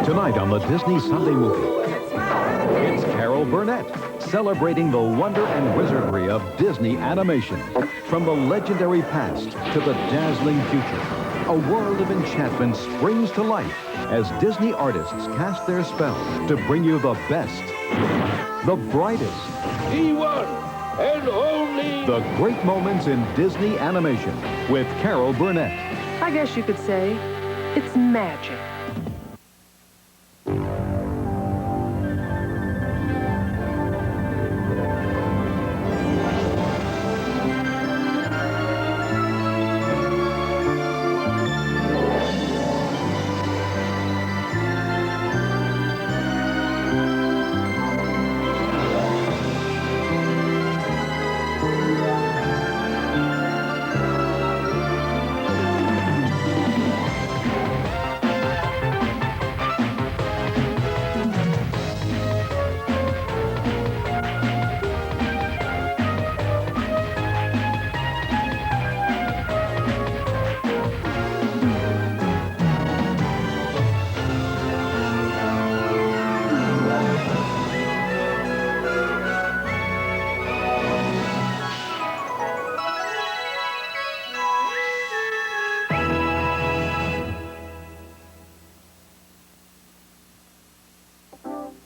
Tonight on the Disney Sunday Movie, it's Carol Burnett celebrating the wonder and wizardry of Disney animation. From the legendary past to the dazzling future, a world of enchantment springs to life as Disney artists cast their spell to bring you the best, the brightest, the one and only, the great moments in Disney animation with Carol Burnett. I guess you could say it's magic.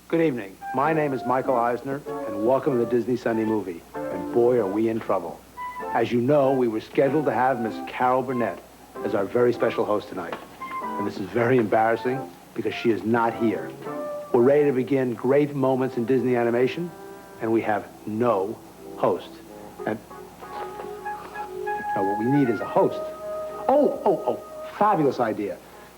Good evening. My name is Michael Eisner, and welcome to the Disney Sunday Movie. And boy, are we in trouble. As you know, we were scheduled to have Miss Carol Burnett as our very special host tonight. And this is very embarrassing because she is not here. We're ready to begin great moments in Disney animation, and we have no host. And now what we need is a host. Oh, fabulous idea.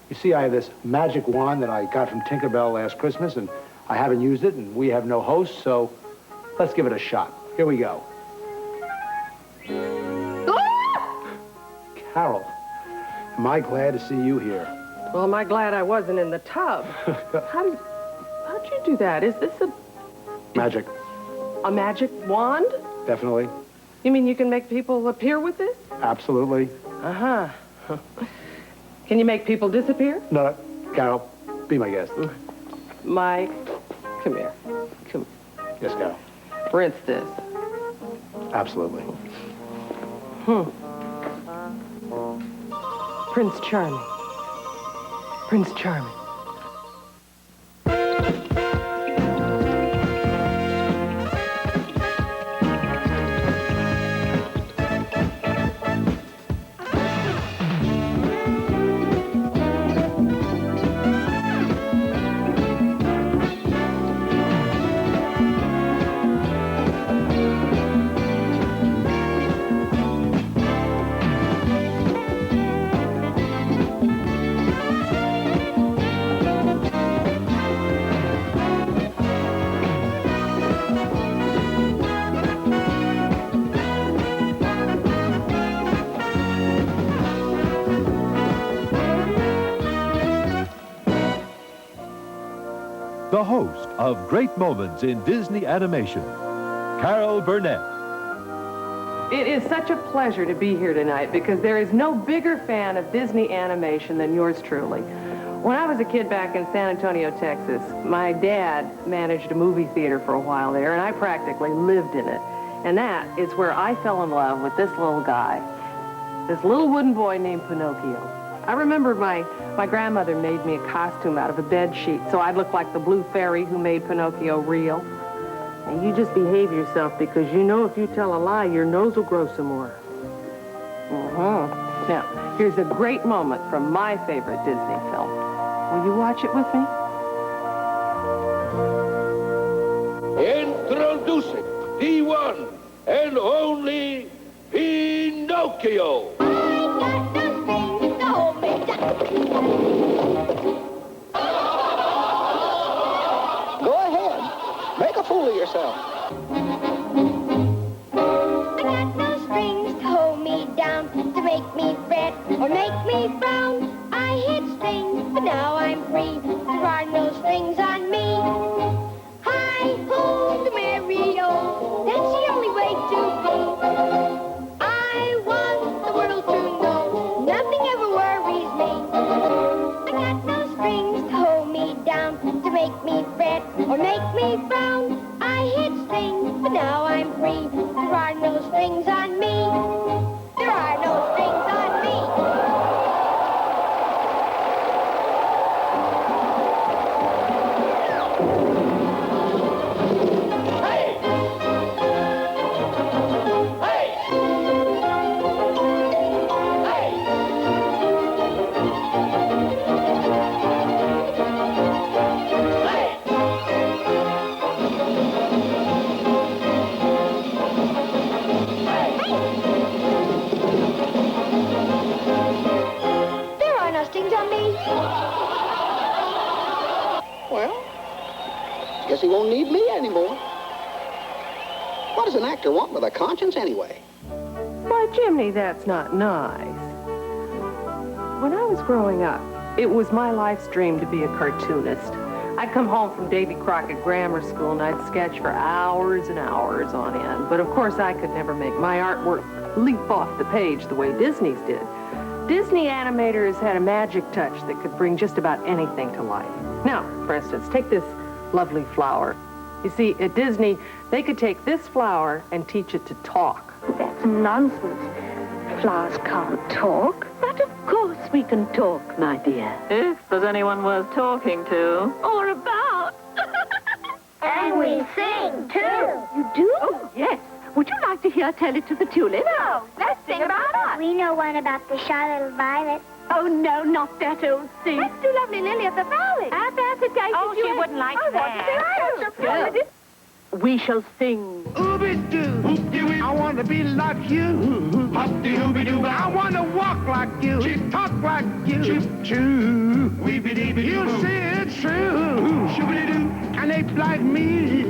You see, I have this magic wand that I got from Tinkerbell last Christmas, and I haven't used it, and we have no host, so let's give it a shot. Here we go. Carol, am I glad to see you here? Well, am I glad I wasn't in the tub? How'd you do that? Is this Magic. a magic wand? Definitely. You mean you can make people appear with this? Absolutely. Uh-huh. Can you make people disappear? No, Carol, be my guest. Mike, come here. Come. Yes, Carol. Rinse this. Absolutely. Prince Charming. Prince Charming. The host of Great Moments in Disney Animation, Carol Burnett. It is such a pleasure to be here tonight because there is no bigger fan of Disney animation than yours truly. When I was a kid back in San Antonio, Texas, my dad managed a movie theater for a while there, and I practically lived in it. And that is where I fell in love with this little guy, this little wooden boy named Pinocchio. I remember my grandmother made me a costume out of a bed sheet so I'd look like the blue fairy who made Pinocchio real. And you just behave yourself because you know if you tell a lie, your nose will grow some more. Now, here's a great moment from my favorite Disney film. Will you watch it with me? introducing the one and only Pinocchio. Go ahead. Make a fool of yourself. I got no strings to hold me down, to make me fret or make me frown. I hit strings, but now I'm free. There are no strings on me. Hi-ho, the merry-o, that's the only way to be. I want the world to know nothing ever worries me. I got no strings to hold me down. make me fret or make me frown. I hit strings, but now I'm free. There are no strings on me. There are no strings on me. Well, guess he won't need me anymore. What does an actor want with a conscience anyway? Why, Jimmy, that's not nice. When I was growing up, it was my life's dream to be a cartoonist. I'd come home from Davy Crockett Grammar School and I'd sketch for hours and hours on end. But of course, I could never make my artwork leap off the page the way Disney's did. Disney animators had a magic touch that could bring just about anything to life. Now, for instance, take this lovely flower. You see, at Disney, they could take this flower and teach it to talk. That's nonsense. Flowers can't talk. But of course we can talk, my dear. If there's anyone worth talking to. Or about. And we sing, too. You do? Oh, yes. Would you like to hear Tell It to the Tulip? No, let's sing about us. We know one about the shy little violet. Oh, no, not that old thing. Let's do Lovely Lily of the Valley. How about the day Oh, she wouldn't like that. Good. We shall sing. Ooby-doo, I want to be like you. Hoppy-dooby-doo, I want to walk like you. Talk like you. Choo. You say it's true. And ape like me.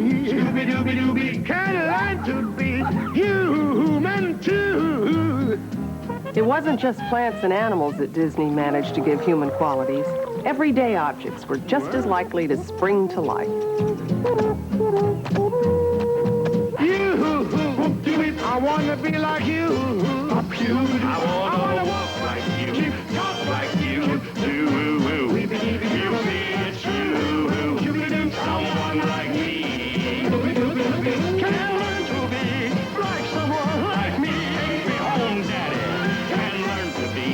Can learn to be human too. It wasn't just plants and animals that Disney managed to give human qualities. Everyday objects were just as likely to spring to life. I want to be like you. I want to walk like you. Talk like you. You see it's true. Someone like me. Can learn to be like someone like me. Take me home, Daddy. Can learn to be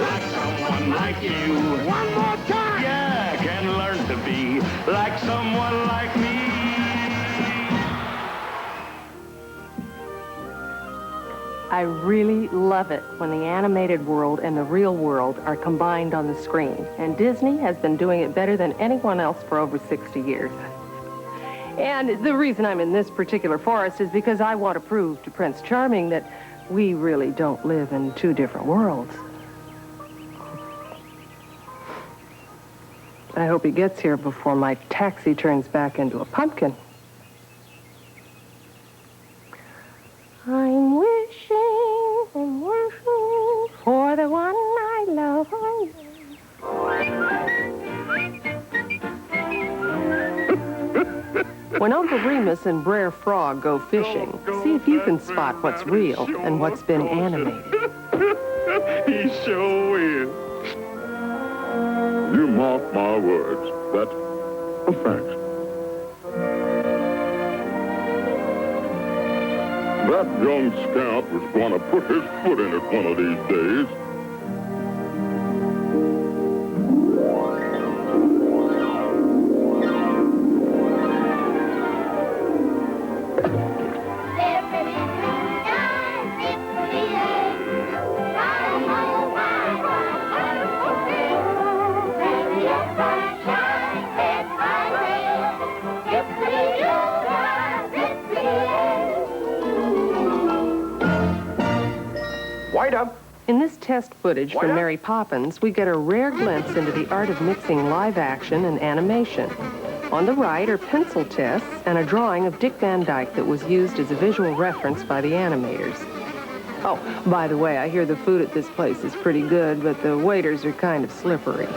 like someone like you. One more time. Yeah, can learn to be like someone like me. I really love it when the animated world and the real world are combined on the screen. And Disney has been doing it better than anyone else for over 60 years. And the reason I'm in this particular forest is because I want to prove to Prince Charming that we really don't live in two different worlds. I hope he gets here before my taxi turns back into a pumpkin. I'm wishing and wishing for the one I love. When Uncle Remus and Brer Frog go fishing, see if you can spot what's real and what's been animated. He sure is. You mark my words. That's a fact. That young scout was going to put his foot in it one of these days. In this test footage from Mary Poppins, we get a rare glimpse into the art of mixing live action and animation. On the right are pencil tests and a drawing of Dick Van Dyke that was used as a visual reference by the animators. Oh, by the way, I hear the food at this place is pretty good, but the waiters are kind of slippery.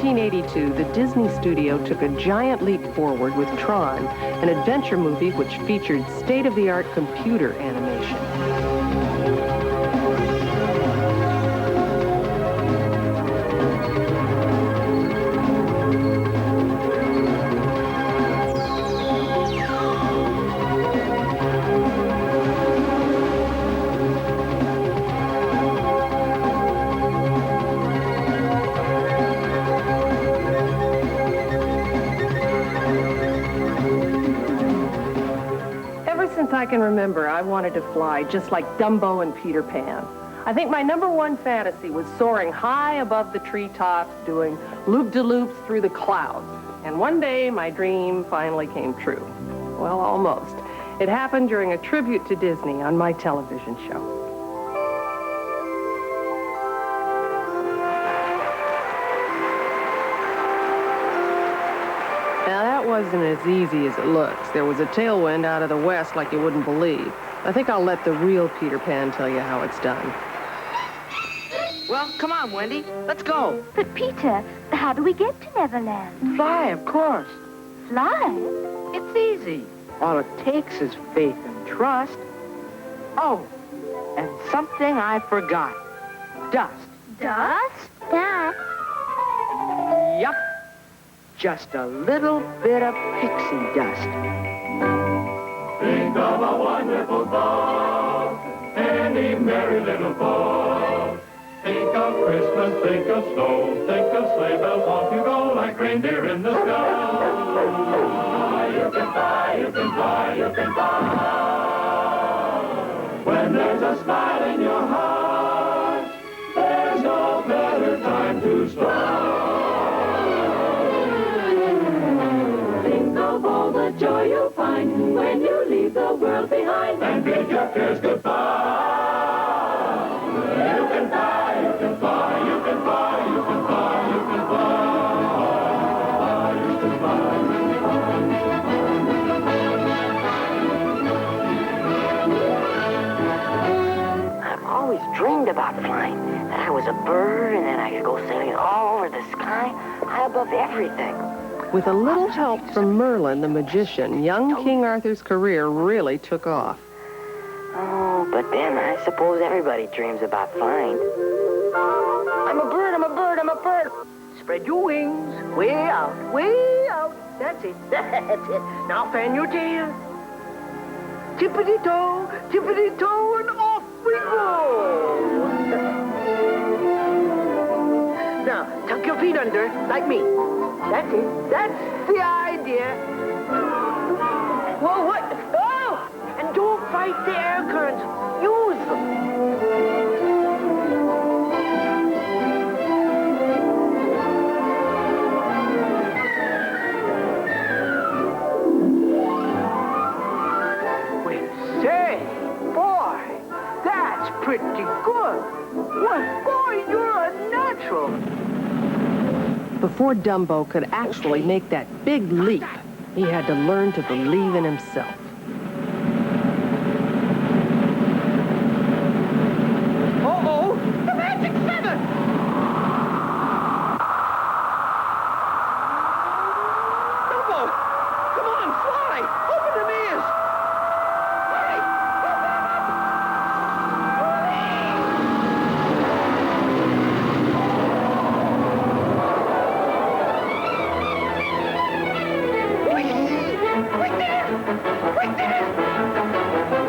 1982, the Disney studio took a giant leap forward with Tron, an adventure movie which featured state-of-the-art computer animation. Since I can remember, I wanted to fly just like Dumbo and Peter Pan. I think my #1 fantasy was soaring high above the treetops, doing loop-de-loops through the clouds. And one day, my dream finally came true. Well, almost. It happened during a tribute to Disney on my television show. Now, that wasn't as easy as it looks. There was a tailwind out of the west like you wouldn't believe. I think I'll let the real Peter Pan tell you how it's done. Well, come on, Wendy. Let's go. But, Peter, how do we get to Neverland? Fly, of course. Fly? It's easy. All it takes is faith and trust. Oh, and something I forgot. Dust. Dust? Dust? Yup. Just a little bit of pixie dust. Think of a wonderful thought, any merry little thought. Think of Christmas, think of snow, think of sleigh bells, off you go like reindeer in the sky. You can fly, you can fly, you can fly. When there's a smile in your heart, there's no better time to start. All the joy you'll find when you leave the world behind and bid your cares goodbye. You can fly, you can fly, you can fly, you can fly, you can fly. You can fly, you can fly. I've always dreamed about flying, that I was a bird and then I could go sailing all over the sky, high above everything. With a little help from Merlin, the magician, young King Arthur's career really took off. Oh, but then I suppose everybody dreams about flying. I'm a bird, I'm a bird, I'm a bird. Spread your wings, way out, way out. That's it, that's it. Now fan your tail. Tippity-toe, and off we go. Now, tuck your feet under, like me. That's it. That's the idea. Whoa, what? Oh! And don't fight the air currents. Use them. Well, say, boy, that's pretty good. Well, boy, you're a natural. Before Dumbo could actually make that big leap, he had to learn to believe in himself. Uh-oh, the magic 7! Dumbo, come on, fly! Open them ears! Hurry!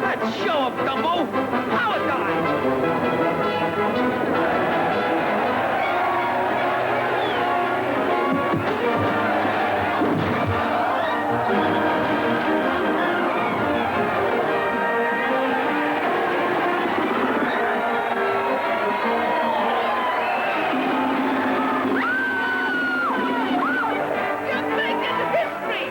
Let's show up, Dumbo! Power dive! You're making history!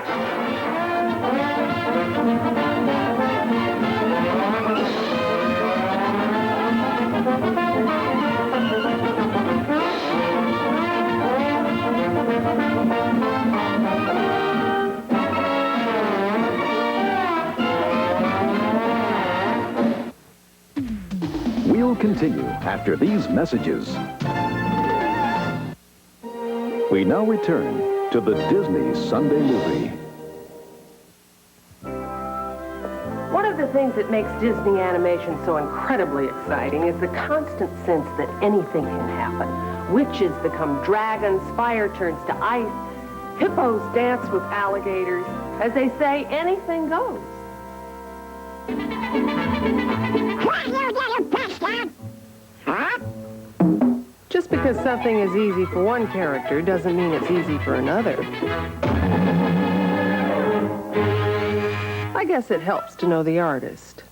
We'll continue after these messages. We now return to the Disney Sunday movie. One of the things that makes Disney animation so incredibly exciting is the constant sense that anything can happen. Witches become dragons, fire turns to ice, hippos dance with alligators. As they say, anything goes. Just because something is easy for one character doesn't mean it's easy for another. I guess it helps to know the artist.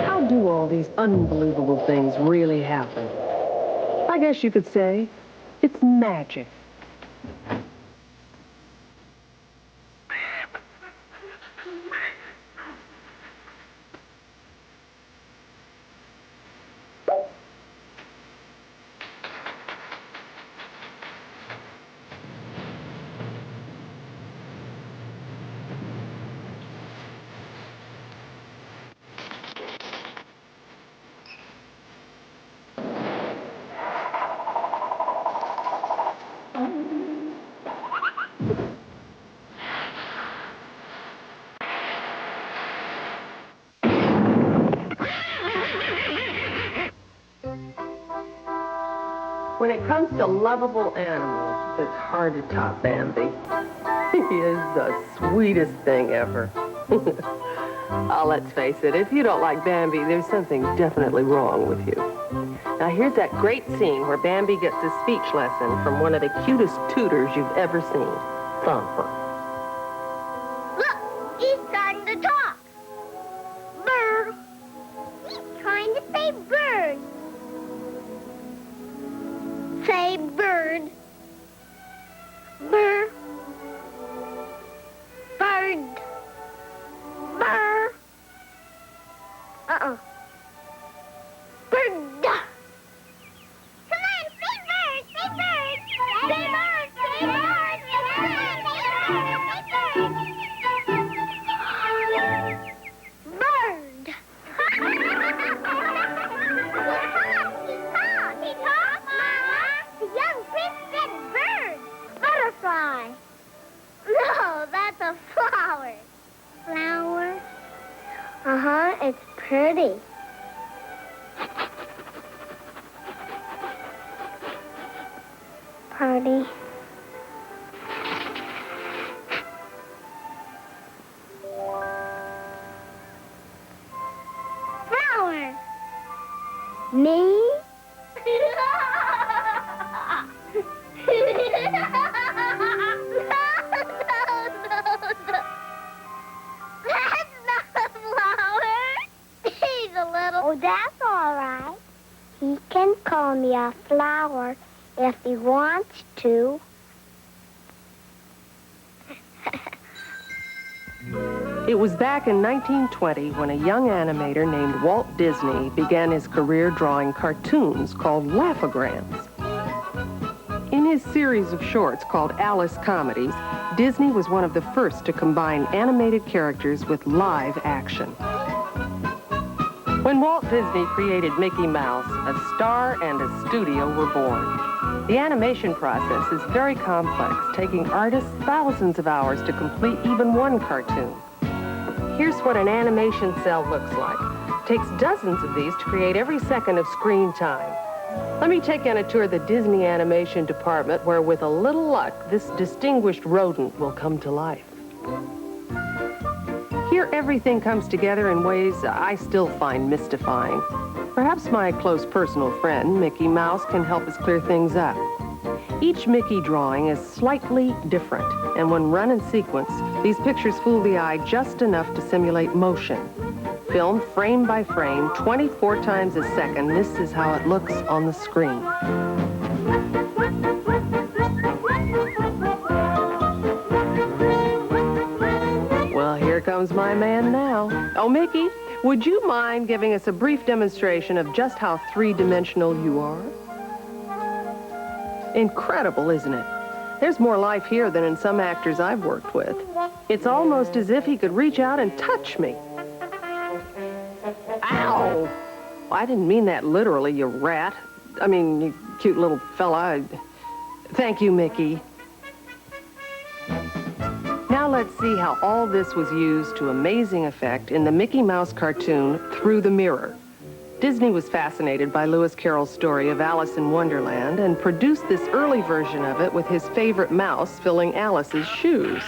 How do all these unbelievable things really happen? I guess you could say it's magic. When it comes to lovable animals, it's hard to top Bambi. He is the sweetest thing ever. Oh, let's face it, if you don't like Bambi, there's something definitely wrong with you. Now, here's that great scene where Bambi gets a speech lesson from one of the cutest tutors you've ever seen, Thumper. Look, he's starting to talk. Bird. He's trying to say bird. Say bird. Bird. Bird. Bird. Uh-uh. Bird. Come on, say bird, say bird. Say bird, say bird. Bird. He talked, Mama. The young prince said bird. Butterfly. No, that's a flower. Flower? Uh-huh, it's pretty. Party. Flower. Me? Oh, that's all right. He can call me a flower if he wants to. It was back in 1920 when a young animator named Walt Disney began his career drawing cartoons called Laugh-O-Grams. In his series of shorts called Alice Comedies, Disney was one of the first to combine animated characters with live action. When Walt Disney created Mickey Mouse, a star and a studio were born. The animation process is very complex, taking artists thousands of hours to complete even one cartoon. Here's what an animation cell looks like. It takes dozens of these to create every second of screen time. Let me take you on a tour of the Disney animation department where, with a little luck, this distinguished rodent will come to life. Here, everything comes together in ways I still find mystifying. Perhaps my close personal friend, Mickey Mouse, can help us clear things up. Each Mickey drawing is slightly different, and when run in sequence, these pictures fool the eye just enough to simulate motion. Filmed frame by frame, 24 times a second, this is how it looks on the screen. Well, here comes my man now. Oh, Mickey, would you mind giving us a brief demonstration of just how three-dimensional you are? Incredible, isn't it? There's more life here than in some actors I've worked with. It's almost as if he could reach out and touch me. Ow! I didn't mean that literally, you rat. I mean, you cute little fella. Thank you, Mickey. Now let's see how all this was used to amazing effect in the Mickey Mouse cartoon, Through the Mirror. Disney was fascinated by Lewis Carroll's story of Alice in Wonderland and produced this early version of it with his favorite mouse filling Alice's shoes.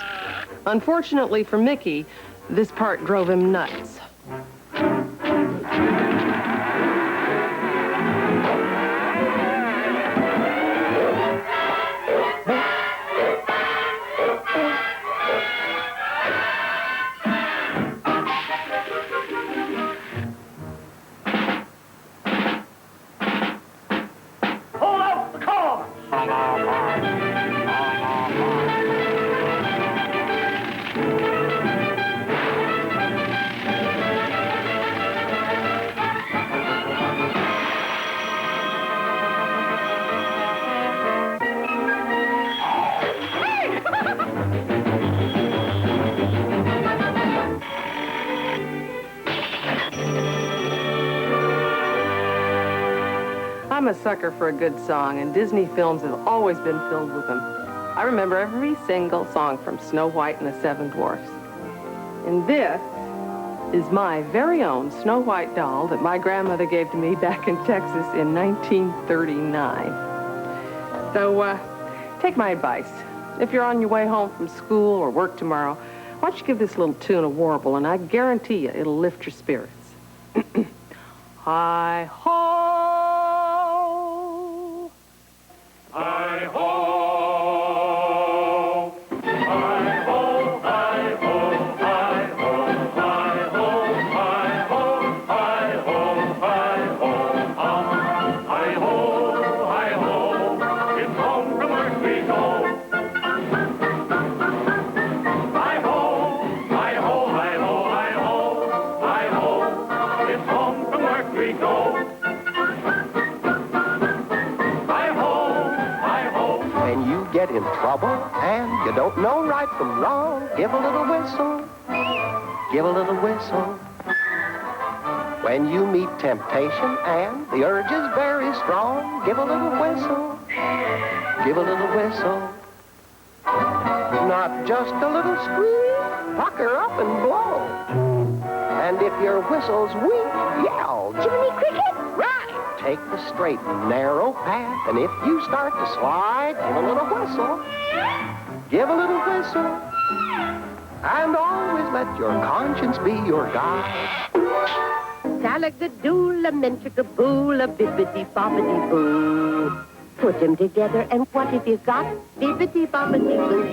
Unfortunately for Mickey, this part drove him nuts. I'm a sucker for a good song, and Disney films have always been filled with them. I remember every single song from Snow White and the Seven Dwarfs. And this is my very own Snow White doll that my grandmother gave to me back in Texas in 1939. So, take my advice. If you're on your way home from school or work tomorrow, why don't you give this little tune a warble, and I guarantee you it'll lift your spirits. Hi-ho! Hi-ho! Hi-ho! Hi-ho! Hi-ho! Hi-ho! Hi-ho! Hi-ho! Hi-ho! Hi-ho! Hi-ho! It's home from work we go. Hi-ho! Hi-ho! Hi-ho! Hi-ho! Hi-ho! It's home from work we go. When you get in trouble and you don't know right from wrong, give a little whistle, give a little whistle. When you meet temptation and the urge is very strong, give a little whistle, give a little whistle. Not just a little squeak, pucker up and blow. And if your whistle's weak, yell, Jiminy Cricket, right! Take the straight and narrow path, and if you start to slide, give a little whistle, give a little whistle, and always let your conscience be your guide. Salagadoola, menchikaboola, bibbidi-bobbidi-boo. Put them together, and what have you got? Bibbidi-bobbidi-boo.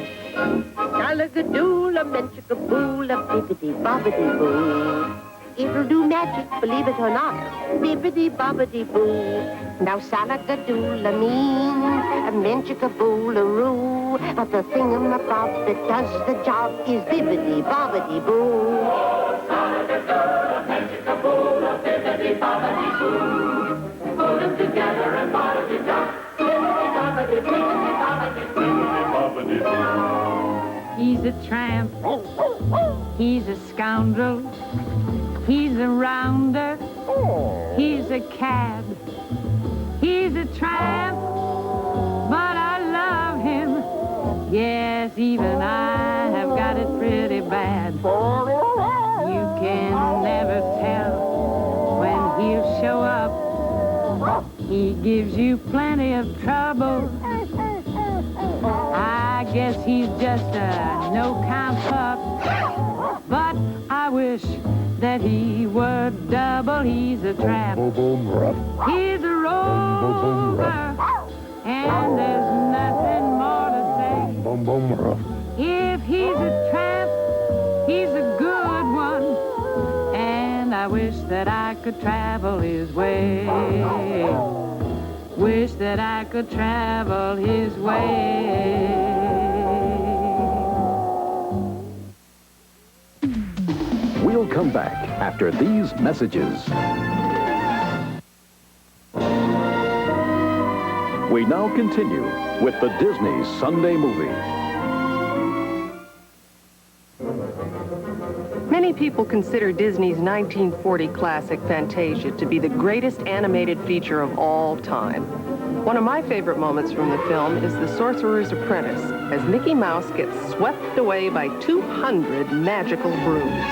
Salagadoola, menchikaboola, bibbidi-bobbidi-boo. It'll do magic, believe it or not. Bibbidi-bobbidi-boo. Now salagadoola means a menchikaboola-roo. But the thingamabob that does the job is bibbidi-bobbidi-boo. Oh, salagadoola, menchikaboola, bibbidi-bobbidi-boo. Put them together and bobbidi-doo. Bibbidi-bobbidi-boo. He's a tramp. He's a scoundrel. He's a rounder. He's a cad. He's a tramp, but I love him. Yes, even I have got it pretty bad. You can never tell when he'll show up. He gives you plenty of trouble. I guess he's just a no-count pup. But I wish that he were double. He's a tramp. He's a rover. And there's nothing more to say. If he's a tramp, he's a good one. And I that I could travel his way. Wish that I could travel his way. We'll come back after these messages. We now continue with the Disney Sunday Movie. Many people consider Disney's 1940 classic Fantasia to be the greatest animated feature of all time. One of my favorite moments from the film is the Sorcerer's Apprentice, as Mickey Mouse gets swept away by 200 magical brooms.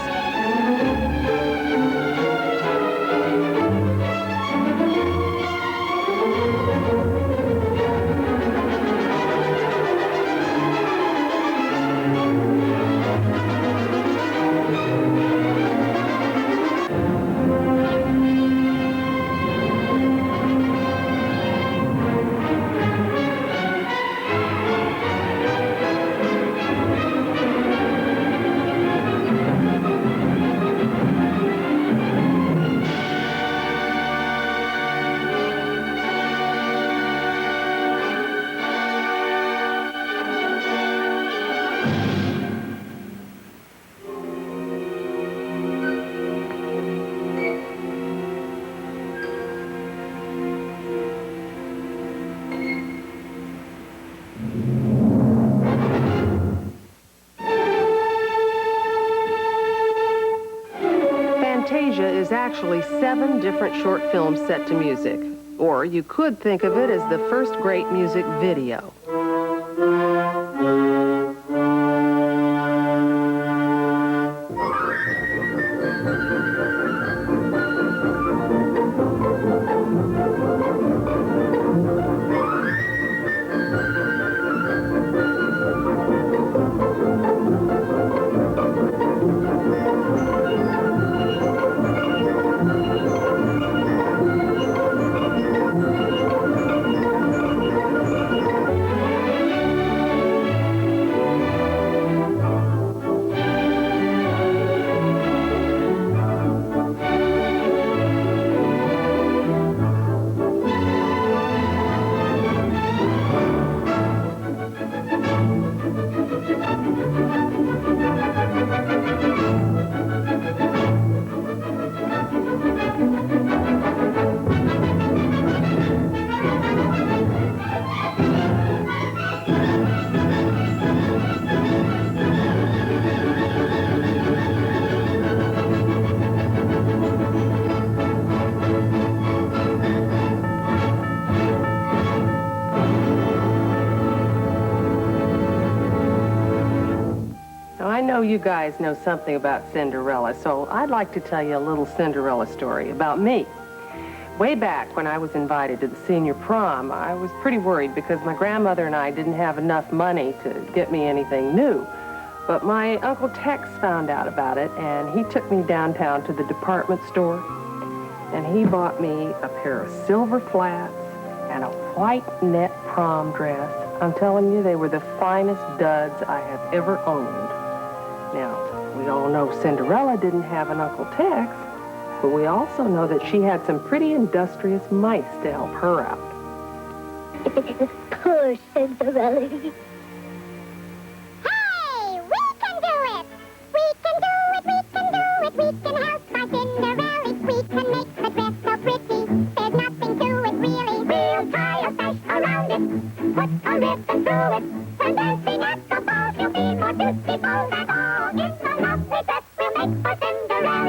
Fantasia is actually 7 different short films set to music. Or you could think of it as the first great music video. I know you guys know something about Cinderella, so I'd like to tell you a little Cinderella story about me. Way back when I was invited to the senior prom, I was pretty worried because my grandmother and I didn't have enough money to get me anything new. But my Uncle Tex found out about it, and he took me downtown to the department store, and he bought me a pair of silver flats and a white net prom dress. I'm telling you, they were the finest duds I have ever owned. Now, we all know Cinderella didn't have an Uncle Tex, but we also know that she had some pretty industrious mice to help her out. Poor Cinderella. Hey, we can do it! We can do it, we can do it, we can help my Cinderella. We can make the dress so pretty, there's nothing to it really. We'll tie a sash around it, put a ribbon through it, and dancing at the ball she'll be more beautiful than all. In the lovely dress we'll make for Cinderella.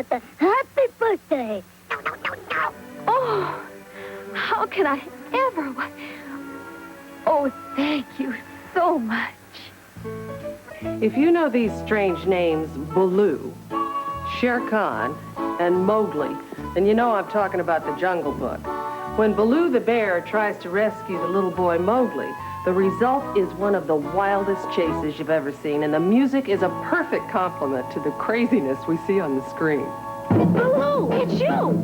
Bertha. Happy birthday. Oh, how can I ever... Oh, thank you so much. If you know these strange names, Baloo, Shere Khan, and Mowgli, then you know I'm talking about the Jungle Book. When Baloo the bear tries to rescue the little boy Mowgli, the result is one of the wildest chases you've ever seen, and the music is a perfect complement to the craziness we see on the screen. Baloo, it's you!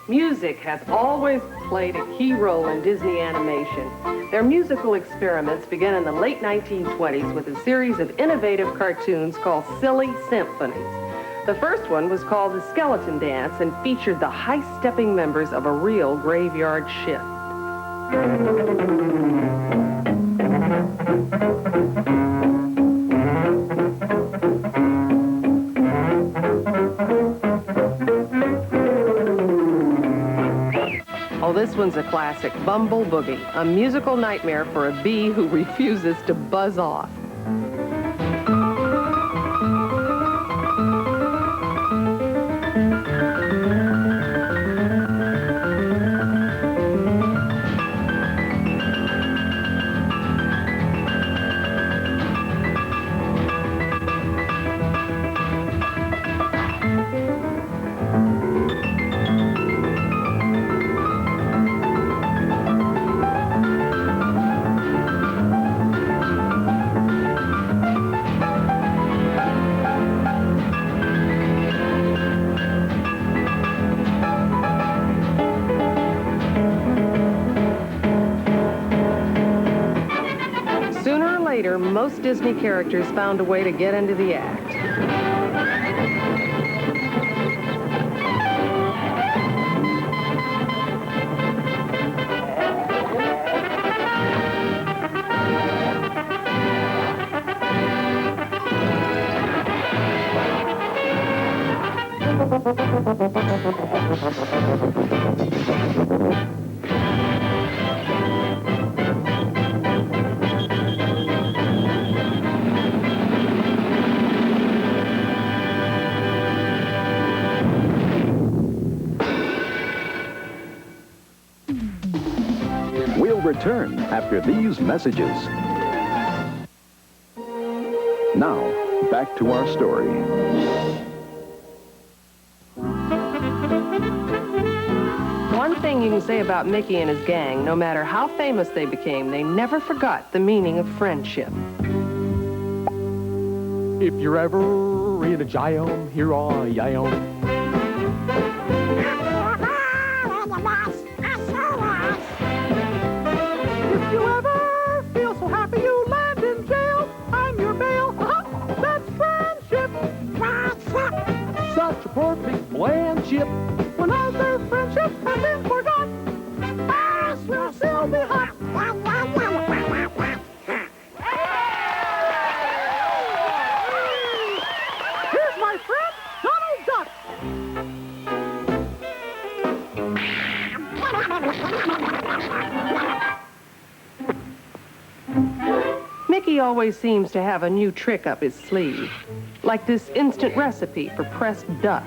Music has always played a key role in Disney animation. Their musical experiments began in the late 1920s with a series of innovative cartoons called Silly Symphonies. The first one was called The Skeleton Dance and featured the high-stepping members of a real graveyard shift. Oh, this one's a classic, Bumble Boogie, a musical nightmare for a bee who refuses to buzz off. Most Disney characters found a way to get into the act. Return after these messages. Now, back to our story. One thing you can say about Mickey and his gang, no matter how famous they became, they never forgot the meaning of friendship. If you're ever in a jam, here I am. Such a perfect bland ship. When other friendships have been forgotten, ours will still be hot. Here's my friend, Donald Duck. Mickey always seems to have a new trick up his sleeve, like this instant recipe for pressed duck.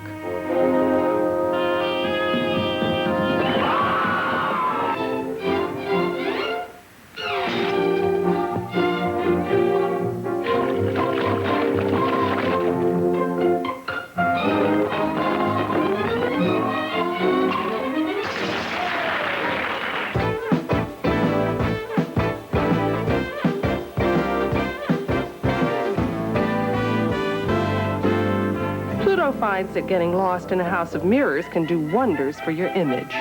finds that getting lost in a house of mirrors can do wonders for your image.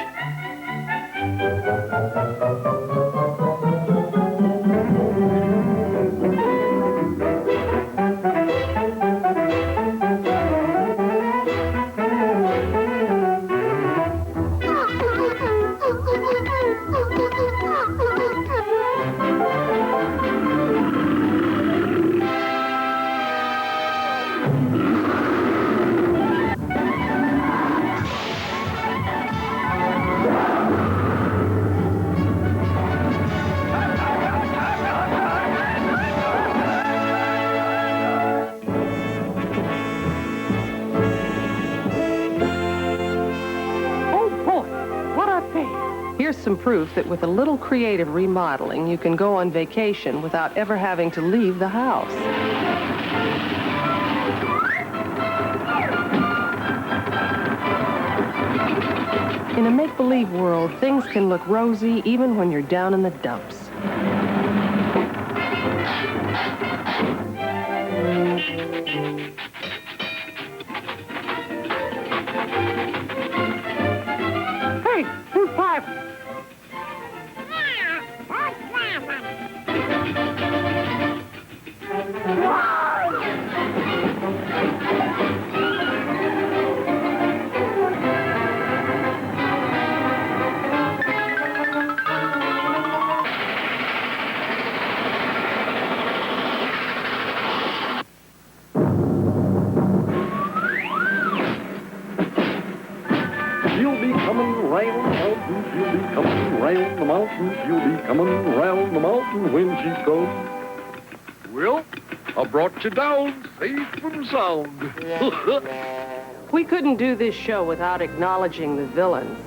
Here's some proof that with a little creative remodeling, you can go on vacation without ever having to leave the house. In a make-believe world, things can look rosy even when you're down in the dumps. Hey, who's laughing? She'll be coming round the mountain, she'll be coming round the mountain, she'll be coming round the mountain when she comes. Well, I brought you down safe and sound. We couldn't do this show without acknowledging the villains.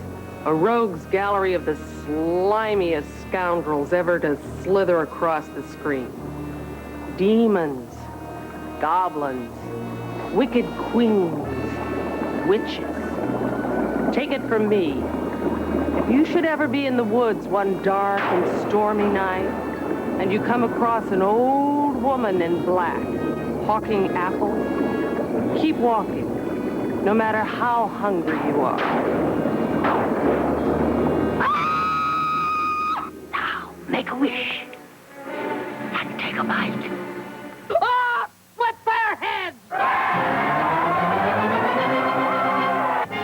A rogues gallery of the slimiest scoundrels ever to slither across the screen. Demons, goblins, wicked queens, witches. Take it from me, if you should ever be in the woods one dark and stormy night, and you come across an old woman in black, hawking apples, keep walking, no matter how hungry you are. Now, make a wish. And take a bite. Ah! With their heads!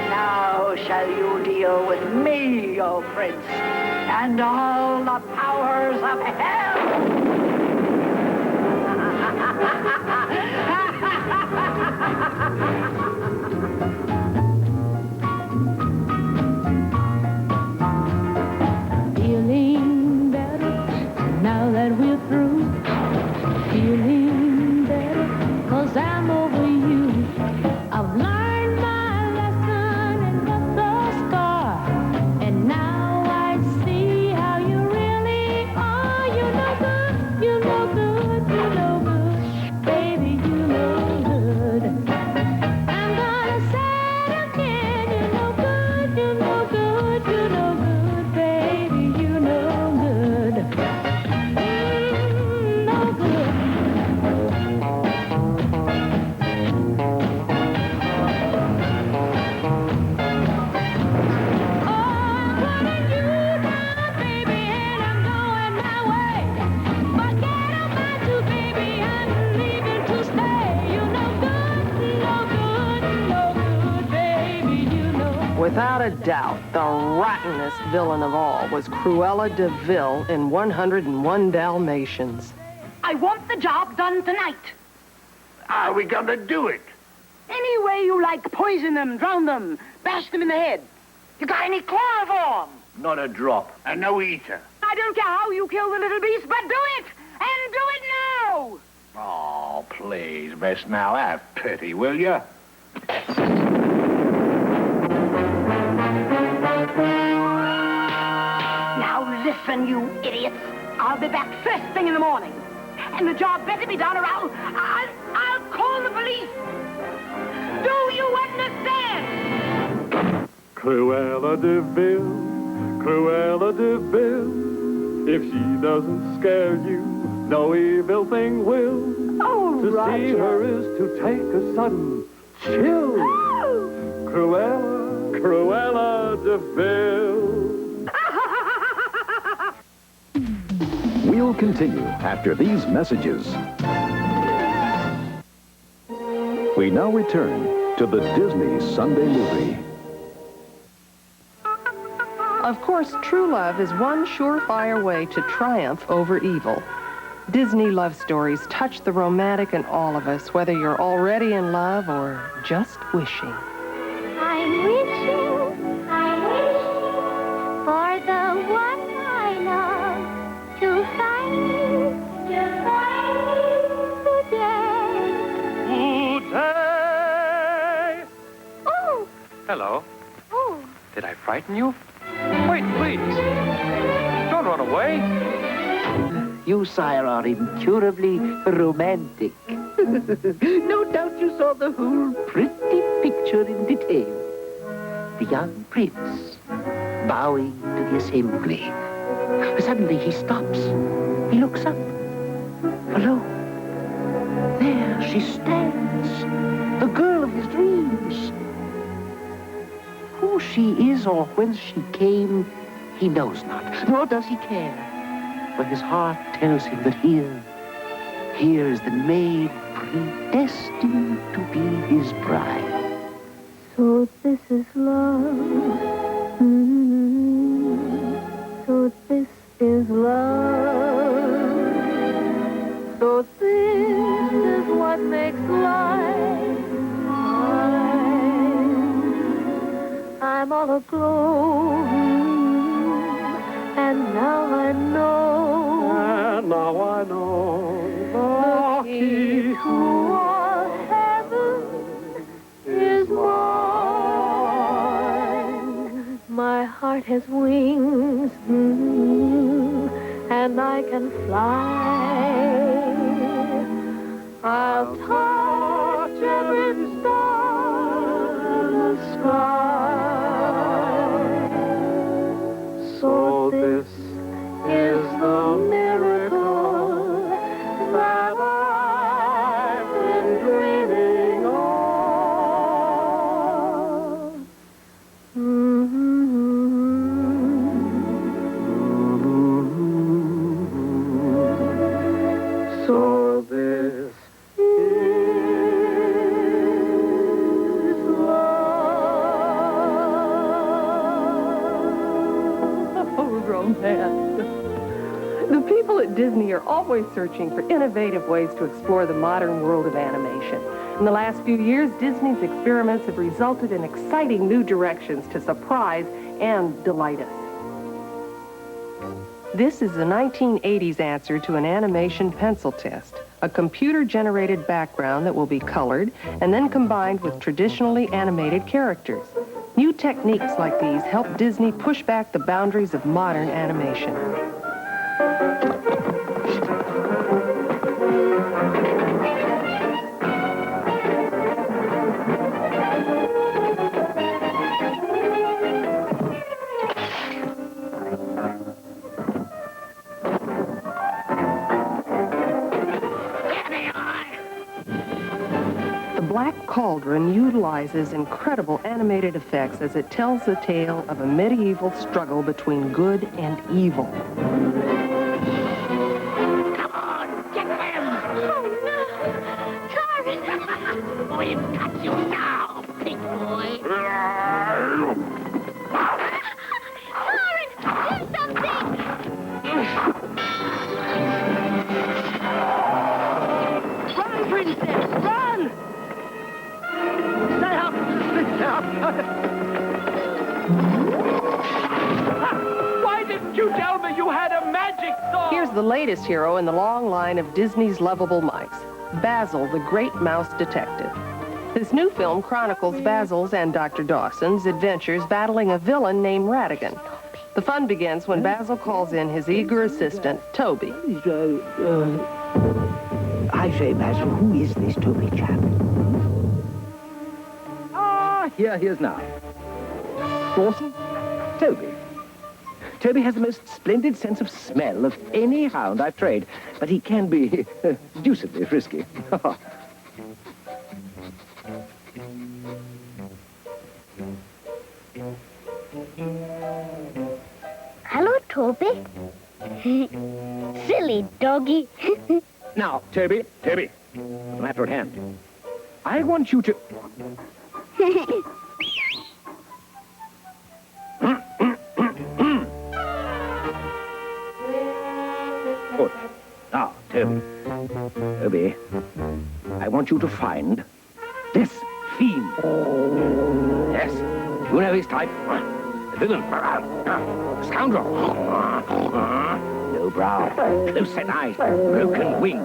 Now shall you deal with me, O Prince, and all the powers of hell! Feeling better now that we're through. Feeling better 'cause I'm over you. I've learned my lesson and got the scar. And now I see how you really are. You know good, you know good, you know good. Baby, you know good. I'm gonna say it again. You know good, you know good, you know good. Baby, you know good. No good. Without a doubt, the rottenest villain of all was Cruella de Vil in 101 Dalmatians. I want the job done tonight. How are we gonna do it? Any way you like, poison them, drown them, bash them in the head. You got any chloroform? Not a drop, and no ether. I don't care how you kill the little beast, but do it! And do it now! Oh, please, Miss, now have pity, will you? Now listen, you idiots. I'll be back first thing in the morning. And the job better be done or I'll call the police. Do you understand? Cruella de Vil, Cruella de Vil. If she doesn't scare you, no evil thing will. Oh, to Roger. see her is to take a sudden chill. Cruella, Cruella de Vil. We'll continue after these messages. We now return to the Disney Sunday movie. Of course, true love is one surefire way to triumph over evil. Disney love stories touch the romantic in all of us, whether you're already in love or just wishing. I'm wishing for the one I love to find today. Oh! Hello. Oh! Did I frighten you? Wait, please. Don't run away. You, sire, are incurably romantic. No doubt you saw the whole pretty picture in detail. The young prince bowing to the assembly. Suddenly he stops. He looks up. Hello. There she stands. The girl of his dreams. Who she is or whence she came, he knows not, nor does he care. For his heart tells him that here is the maid predestined to be his bride. So this is love. So this is love. So this is what makes life mine. I'm all aglow. And now I know. And now I know. The key to all heaven is mine. My heart has wings, and I can fly. I'll touch every star in the sky. So this is the miracle that I've been dreaming of. So this is love. Oh, romance. The people at Disney are always searching for innovative ways to explore the modern world of animation. In the last few years, Disney's experiments have resulted in exciting new directions to surprise and delight us. This is the 1980s answer to an animation pencil test, a computer-generated background that will be colored and then combined with traditionally animated characters. New techniques like these help Disney push back the boundaries of modern animation. Black Cauldron utilizes incredible animated effects as it tells the tale of a medieval struggle between good and evil. Come on, get them! Oh, no! Sorry! We've got you now, big boy! Sorry! Do something! Run, princess, run! Stay up! Stay up! Why didn't you tell me you had a magic sword? Here's the latest hero in the long line of Disney's lovable mice, Basil, the great mouse detective. This new film chronicles Basil's and Dr. Dawson's adventures battling a villain named Ratigan. The fun begins when Basil calls in his eager assistant, Toby. I say, Basil, who is this Toby chap? Here he is now. Dawson? Toby. Toby has the most splendid sense of smell of any hound I've trained, but he can be deucedly frisky. Opie. Silly doggy. Now, Toby, the matter at hand. I want you to... Good. Now, Toby, I want you to find this fiend. Yes, you know his type. The villain, scoundrel. No brow, close-set eyes, broken wing.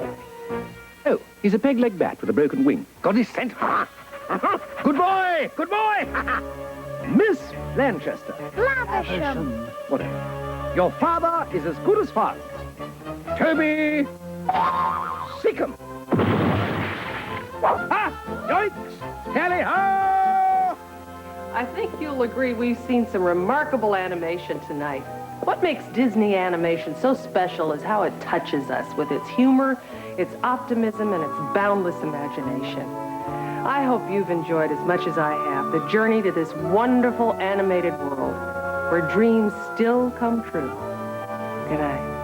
Oh, he's a peg-leg bat with a broken wing. Got his scent. Good boy! Good boy! Miss Lanchester. Lavisham. What? Your father is as good as father. Toby! Seacom! Ah! Yoinks! Tally-ho! I think you'll agree we've seen some remarkable animation tonight. What makes Disney animation so special is how it touches us with its humor, its optimism, and its boundless imagination. I hope you've enjoyed as much as I have the journey to this wonderful animated world where dreams still come true. Good night.